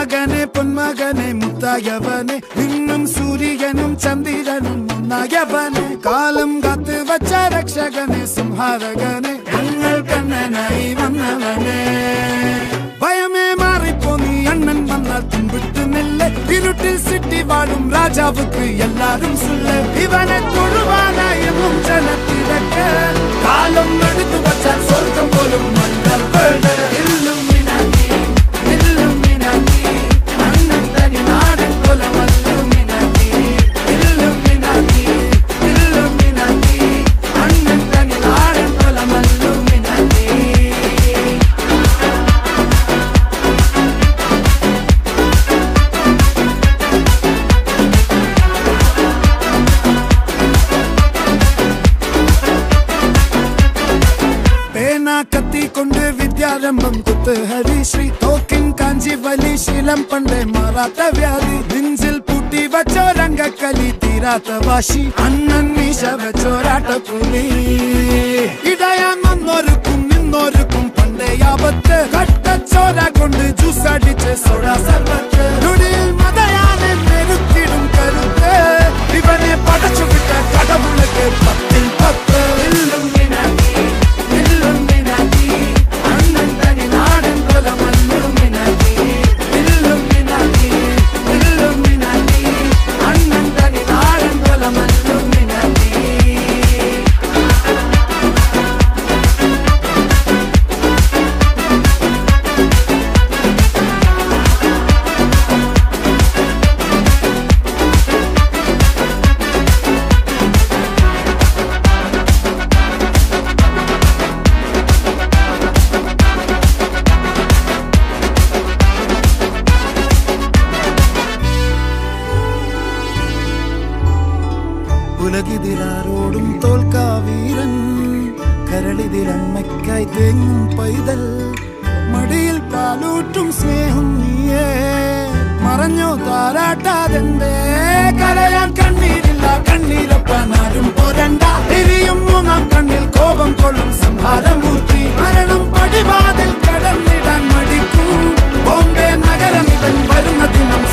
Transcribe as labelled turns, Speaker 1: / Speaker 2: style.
Speaker 1: മകനെ പൊന്മകനെ മുത്തായവനെ നിന്നും സൂര്യനും ചന്ദ്രനും ഒന്നായവനെ കാലം കാത്ത് വച്ച രക്ഷകനെ സംഹാരകനെ ഞങ്ങൾ കണ്ണനായി വന്നവനെ ഭയമേ മാറിപ്പോ നീ അണ്ണൻ വന്നാൽ തുമ്പിട്ടുന്നില്ല ഇരുട്ടിൽ സിറ്റി വാഴും രാജാവുക്ക് എല്ലാരും സുല്ല ഇവനെ തൊഴുവാനായും ജനത്തിരക്ക് കാലം എടുത്തു വച്ചാൽ സ്വർഗം പോലും മണ്ഡൽ കത്തിക്കൊണ്ട് വിദ്യാരംഭം കുത്ത് ഹരിശ്രീ തോക്കിൻ കാഞ്ചി വലി ശീലം പണ്ടേ മാറാത്ത വ്യാധി നെഞ്ചിൽ പൂട്ടി വച്ചോരംഗക്കലി തീരാത്ത വാശി അണ്ണൻ മീശ വെച്ചോരാട്ട പുലി ഇടയാന്നൊരുക്കും നിന്നൊരുക്കും പണ്ടേ ആപത്ത് കട്ടച്ചോര കൊണ്ട് ജ്യൂസ് അടിച്ച് സോഡ സർവത്ത് നൊടിയിൽ മതയാനെ മെരുത്തിടും കരുത്ത് ഇവനെ പടച്ചുവിട്ട കടവുളക്ക് 10-10 ഉലകിതിലാരോടും തോൽക്കാ വീരൻ കരളിതിലമ്മയ്ക്കായി തേങ്ങും പൈതൽ മടിയിൽ പാലൂട്ടും സ്നേഹം നീയേ മറഞ്ഞോ താരാട്ടാതെന്തേ കരയാൻ കണ്ണീരില്ല കണ്ണീരൊപ്പാനാരും പോരണ്ട എരിയും മൂന്നാം കണ്ണിൽ കോപം കൊള്ളും സംഹാരമൂർത്തി മരണം പടിവാതിൽ കടന്നിടാൻ മടിക്കും ബോംബെ നഗരം ഇവൻ വരുന്ന ദിനം